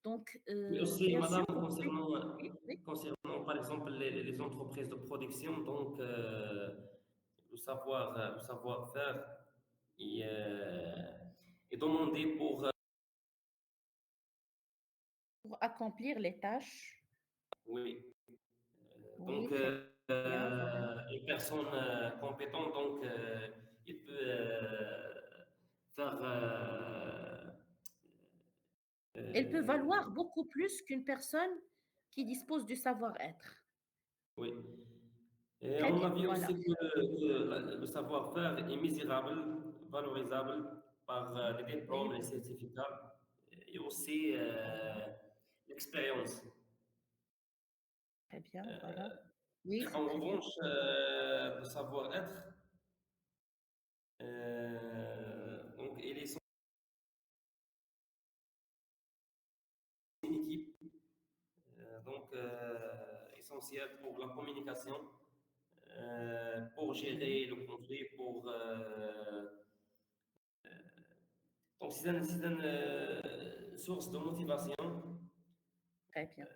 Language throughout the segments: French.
Donc, Mais aussi, bien madame, sûr, vous pouvez... Oui, oui, concernant par exemple les entreprises de production, donc le savoir-faire est demandé pour, pour accomplir les tâches. oui, Oui, donc très bien, voilà. une personne compétente, donc il peut faire, Elle peut valoir euh, beaucoup plus qu'une personne qui dispose du savoir-être. oui. Et Très on a bien, vu voilà. aussi que le savoir-faire est misérable, valorisable par les diplômes, Oui, les certificats et aussi l'expérience. très bien, voilà. Oui, c'est En très bien. revanche, le savoir-être, donc, il est une équipe, donc essentiel pour la communication, pour Oui, gérer le conflit, pour donc c'est une source de motivation. très bien.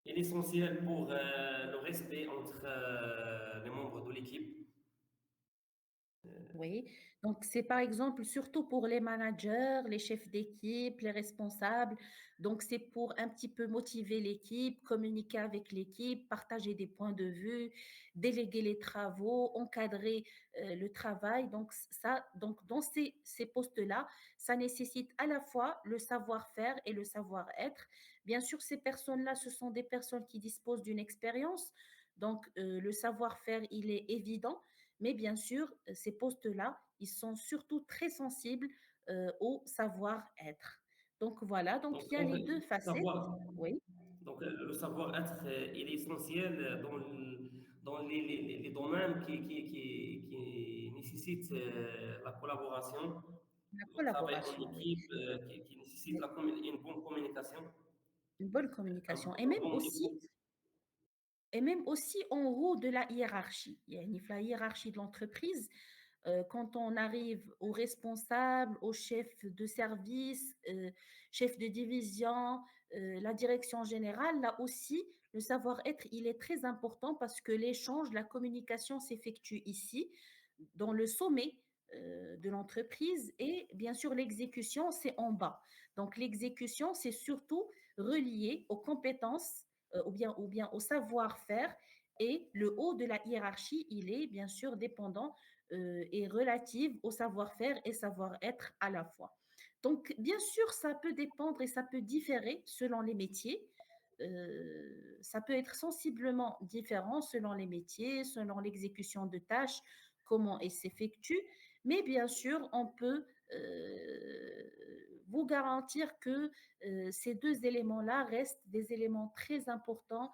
Il est essentiel pour le respect entre les membres de l'équipe. Oui, donc c'est par exemple surtout pour les managers, les chefs d'équipe, les responsables. Donc c'est pour un petit peu motiver l'équipe, communiquer avec l'équipe, partager des points de vue, déléguer les travaux, encadrer le travail. Donc ça, donc dans ces postes-là, ça nécessite à la fois le savoir-faire et le savoir-être. Bien sûr, ces personnes-là, ce sont des personnes qui disposent d'une expérience. Donc le savoir-faire, il est évident. Mais bien sûr, ces postes-là, ils sont surtout très sensibles au savoir-être. Donc voilà, donc Donc, il y a les deux facettes. savoir, Oui, donc le savoir-être, il est essentiel dans les domaines qui nécessitent la collaboration, la le travail en collaboration, oui. équipe, qui nécessite une bonne communication, Une bonne un communication. bon écoute. Et même aussi en haut de la hiérarchie. Il y a la hiérarchie de l'entreprise. Quand on arrive aux responsables, aux chefs de service, chefs de division, la direction générale, là aussi, le savoir-être, il est très important parce que l'échange, la communication s'effectue ici, dans le sommet de l'entreprise et bien sûr l'exécution, c'est en bas. Donc l'exécution, c'est surtout relié aux compétences ou bien au savoir-faire et le haut de la hiérarchie, il est bien sûr dépendant et relative au savoir-faire et savoir-être à la fois. Donc, bien sûr, ça peut dépendre et ça peut différer selon les métiers. Ça peut être sensiblement différent selon les métiers, selon l'exécution de tâches, comment elles s'effectuent. Mais bien sûr, on peut vous garantir que ces deux éléments-là restent des éléments très importants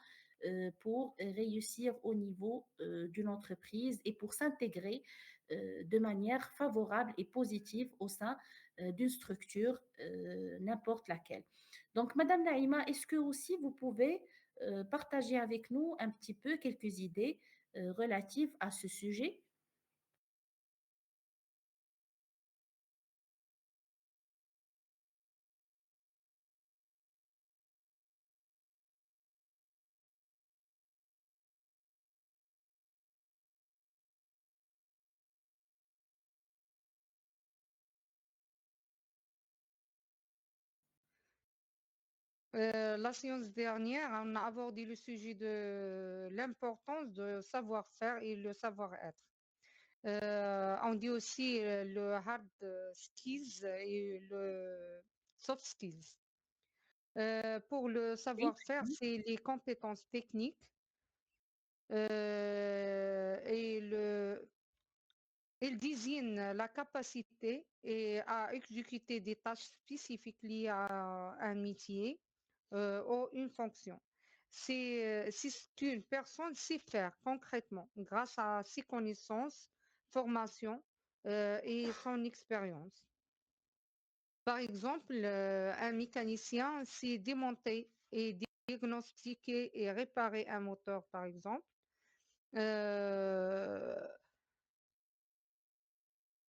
pour réussir au niveau d'une entreprise et pour s'intégrer de manière favorable et positive au sein d'une structure, n'importe laquelle. Donc, Madame Naïma, est-ce que aussi vous pouvez partager avec nous un petit peu quelques idées relatives à ce sujet? La séance dernière, on a abordé le sujet de l'importance de savoir-faire et le savoir-être. On dit aussi le hard skills et le soft skills. Pour le Oui, savoir-faire, c'est les compétences techniques et il désigne la capacité à exécuter des tâches spécifiques liées à un métier ou une fonction. C'est ce qu'une personne sait faire concrètement grâce à ses connaissances, formation et son expérience. Par exemple, un mécanicien sait démonter et diagnostiquer et réparer un moteur, par exemple. Euh,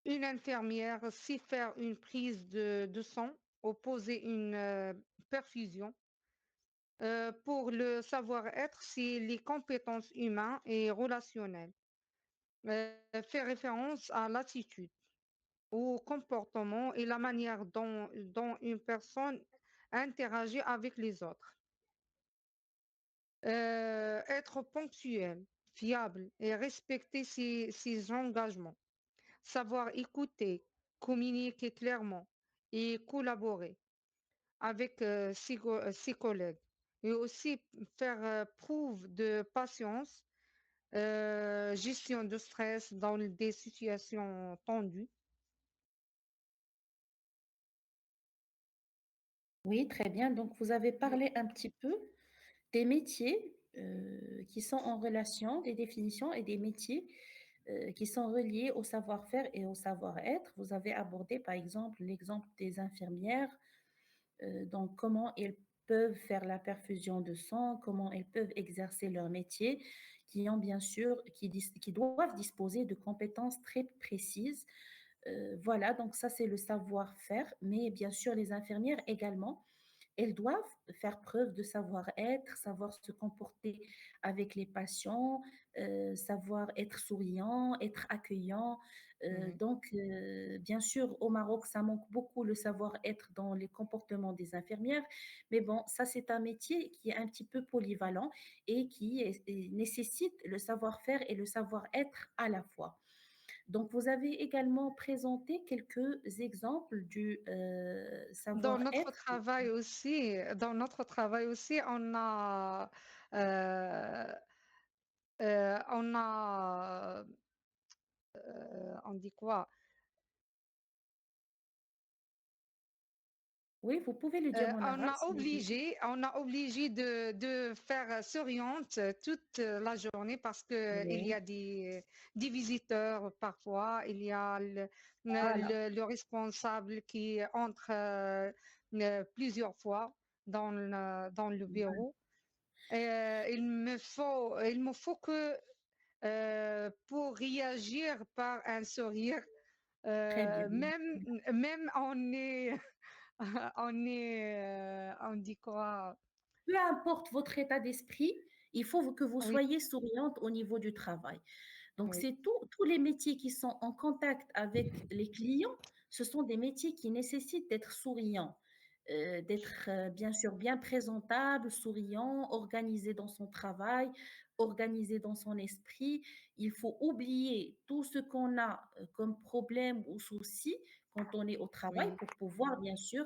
une infirmière sait faire une prise de sang opposer une perfusion. Pour le savoir-être, c'est les compétences humaines et relationnelles. Fait référence à l'attitude, au comportement et la manière dont une personne interagit avec les autres. Être ponctuel, fiable et respecter ses engagements. Savoir écouter, communiquer clairement et collaborer avec ses collègues. Et aussi faire preuve de patience, gestion de stress dans des situations tendues. Oui, très bien. Donc, vous avez Oui, parlé un petit peu des métiers qui sont en relation, des définitions et des métiers qui sont reliés au savoir-faire et au savoir-être. Vous avez abordé, par exemple, l'exemple des infirmières, donc comment elles peuvent faire la perfusion de sang, comment elles peuvent exercer leur métier, qui ont bien sûr, qui doivent disposer de compétences très précises. Voilà, donc ça c'est le savoir-faire, mais bien sûr les infirmières également elles doivent faire preuve de savoir-être, savoir se comporter avec les patients, savoir être souriant, être accueillant. oui. Bien sûr, au Maroc, ça manque beaucoup le savoir-être dans les comportements des infirmières, mais bon, ça c'est un métier qui est un petit peu polyvalent et nécessite le savoir-faire et le savoir-être à la fois. Donc, vous avez également présenté quelques exemples du savoir-être. Dans notre travail aussi, euh, on a, on dit quoi? Oui, vous pouvez le dire en arabe si vous voulez. On a obligé de faire souriante toute la journée parce que il y Oui, a des visiteurs parfois, il y a voilà, le responsable qui entre plusieurs fois dans le voilà, bureau. Il me faut que pour réagir par un sourire, très bien. même on est on dit quoi? Peu importe votre état d'esprit, il faut que vous Oui, soyez souriante au niveau du travail. Donc, oui, c'est tous les métiers qui sont en contact avec les clients, ce sont des métiers qui nécessitent d'être souriant, d'être bien sûr bien présentable, souriant, organisé dans son travail, organisé dans son esprit. Il faut oublier tout ce qu'on a comme problème ou souci quand on est au travail oui. pour pouvoir bien sûr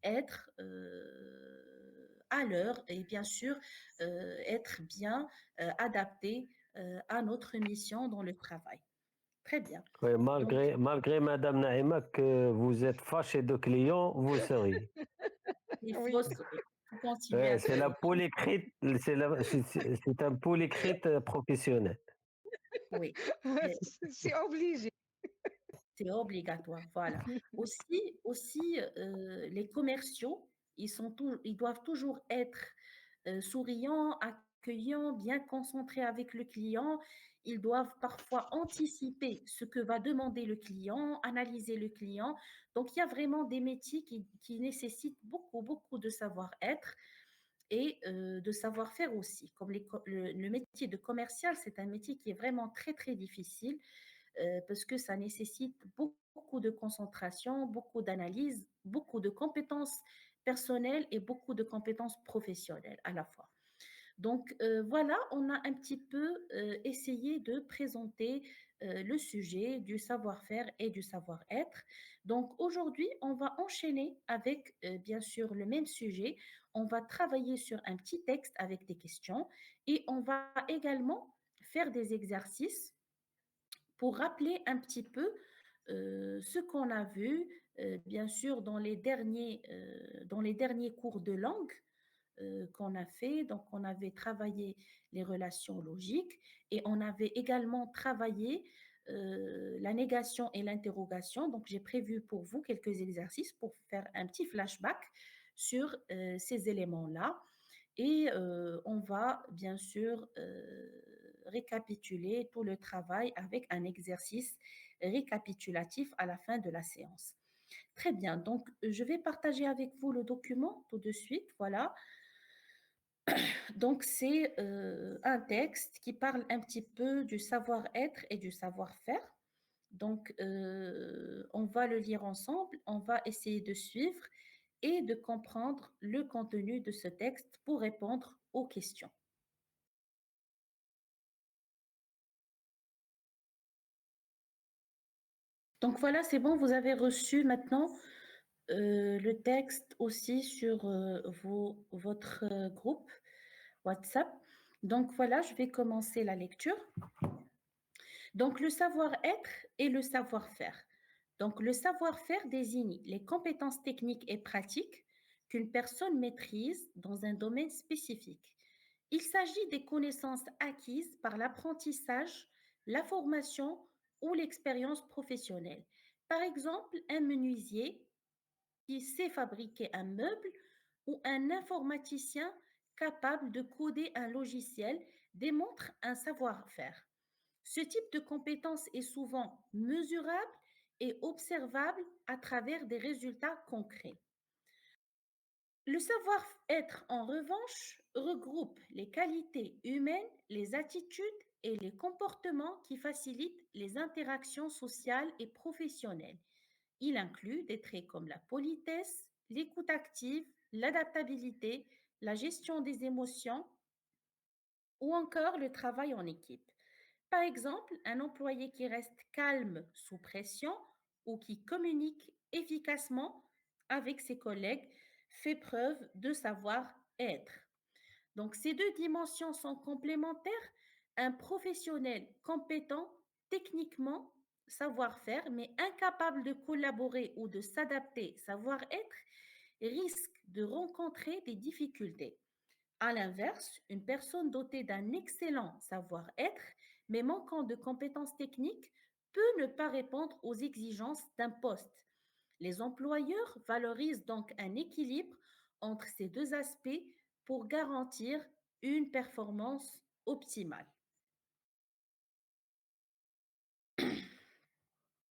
être à l'heure et bien sûr être bien adapté à notre mission dans le travail. Très bien. Oui, Donc, malgré Madame Naïma que vous êtes fâché de clients, vous seriez. il Oui, faut sourire. Il faut continuer Ouais, à c'est la sourire. polycrite, c'est un polycrite professionnel. Oui, euh, c'est obligé. c'est obligatoire. Voilà. Aussi les commerciaux, ils doivent toujours être souriants, accueillants, bien concentrés avec le client. Ils doivent parfois anticiper ce que va demander le client, analyser le client. Donc, il y a vraiment des métiers qui nécessitent beaucoup, beaucoup de savoir-être et de savoir-faire aussi. Comme le métier de commercial, c'est un métier qui est vraiment très, très difficile parce que ça nécessite beaucoup de concentration, beaucoup d'analyse, beaucoup de compétences personnelles et beaucoup de compétences professionnelles à la fois. Donc voilà, on a un petit peu essayé de présenter le sujet du savoir-faire et du savoir-être. Donc aujourd'hui, on va enchaîner avec bien sûr le même sujet. On va travailler sur un petit texte avec des questions et on va également faire des exercices pour rappeler un petit peu ce qu'on a vu, bien sûr, dans les derniers cours de langue qu'on a fait. Donc, on avait travaillé les relations logiques et on avait également travaillé la négation et l'interrogation. Donc, j'ai prévu pour vous quelques exercices pour faire un petit flashback sur ces éléments-là. Et on va bien sûr récapituler tout le travail avec un exercice récapitulatif à la fin de la séance. Très bien. Donc, je vais partager avec vous le document tout de suite. Voilà. Donc, c'est un texte qui parle un petit peu du savoir-être et du savoir-faire. Donc, on va le lire ensemble, on va essayer de suivre et de comprendre le contenu de ce texte pour répondre aux questions. Donc voilà, c'est bon, vous avez reçu maintenant le texte aussi sur votre groupe WhatsApp. Donc voilà, je vais commencer la lecture. Donc le savoir-être et le savoir-faire. Donc le savoir-faire désigne les compétences techniques et pratiques qu'une personne maîtrise dans un domaine spécifique. Il s'agit des connaissances acquises par l'apprentissage, la formation ou l'expérience professionnelle. Par exemple, un menuisier qui sait fabriquer un meuble ou un informaticien capable de coder un logiciel démontre un savoir-faire. Ce type de compétence est souvent mesurable et observable à travers des résultats concrets. Le savoir-être, en revanche, regroupe les qualités humaines, les attitudes et les comportements qui facilitent les interactions sociales et professionnelles. Il inclut des traits comme la politesse, l'écoute active, l'adaptabilité, la gestion des émotions ou encore le travail en équipe. Par exemple, un employé qui reste calme sous pression ou qui communique efficacement avec ses collègues fait preuve de savoir-être. Donc, ces deux dimensions sont complémentaires. Un professionnel compétent techniquement, savoir-faire, mais incapable de collaborer ou de s'adapter, savoir-être, risque de rencontrer des difficultés. À l'inverse, une personne dotée d'un excellent savoir-être, mais manquant de compétences techniques, peut ne pas répondre aux exigences d'un poste. Les employeurs valorisent donc un équilibre entre ces deux aspects pour garantir une performance optimale.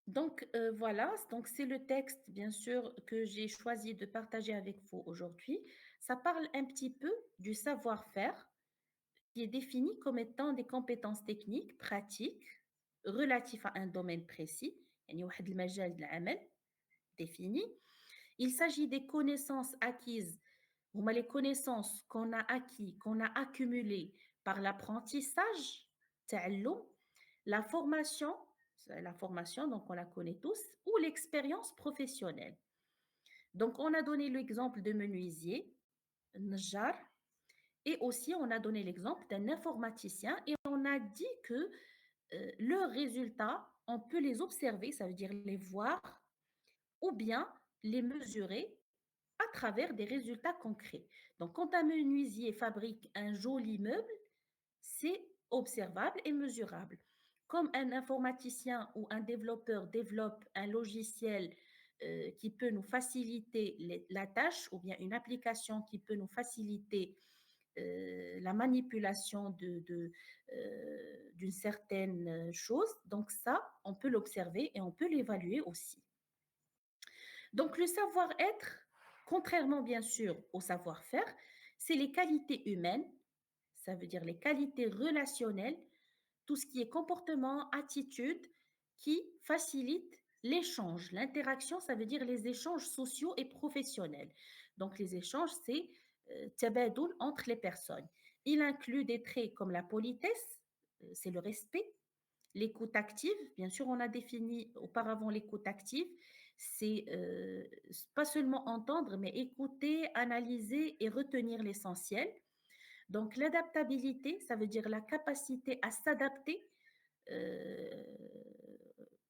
Donc voilà, donc c'est le texte bien sûr que j'ai choisi de partager avec vous aujourd'hui. Ça parle un petit peu du savoir-faire qui est défini comme étant des compétences techniques, pratiques, relatives à un domaine précis, يعني واحد المجال العمل défini. Il s'agit des connaissances acquises, هما les connaissances qu'on a acquis, qu'on a accumulées par l'apprentissage, تعلم, la formation, la formation, donc on la connaît tous, ou l'expérience professionnelle. Donc on a donné l'exemple de menuisier, نجار, et aussi on a donné l'exemple d'un informaticien et on a dit que leurs résultats, on peut les observer, ça veut dire les voir, ou bien les mesurer à travers des résultats concrets. Donc, quand un menuisier fabrique un joli meuble, c'est observable et mesurable. Comme un informaticien ou un développeur développe un logiciel qui peut nous faciliter la tâche ou bien une application qui peut nous faciliter la manipulation d'une certaine chose. Donc ça, on peut l'observer et on peut l'évaluer aussi. Donc le savoir-être, contrairement bien sûr au savoir-faire, c'est les qualités humaines, ça veut dire les qualités relationnelles, tout ce qui est comportement, attitude, qui facilite l'échange. L'interaction, ça veut dire les échanges sociaux et professionnels. Donc les échanges, c'est tabadoul entre les personnes. Il inclut des traits comme la politesse, c'est le respect, l'écoute active. Bien sûr, on a défini auparavant l'écoute active. C'est pas seulement entendre, mais écouter, analyser et retenir l'essentiel. Donc l'adaptabilité, ça veut dire la capacité à s'adapter. euh,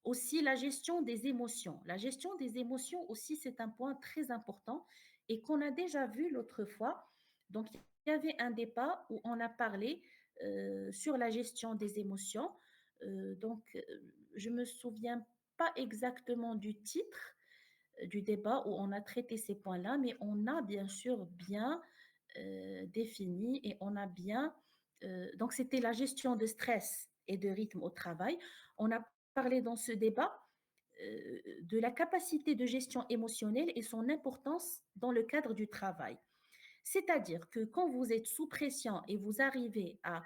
Aussi la gestion des émotions. La gestion des émotions aussi, c'est un point très important et qu'on a déjà vu l'autre fois. Donc, il y avait un débat où on a parlé sur la gestion des émotions. Donc, je me souviens pas exactement du titre du débat où on a traité ces points-là, mais on a bien sûr bien défini et on a bien... donc, c'était la gestion de stress et de rythme au travail. On a parlé dans ce débat de la capacité de gestion émotionnelle et son importance dans le cadre du travail. C'est-à-dire que quand vous êtes sous pression et vous arrivez à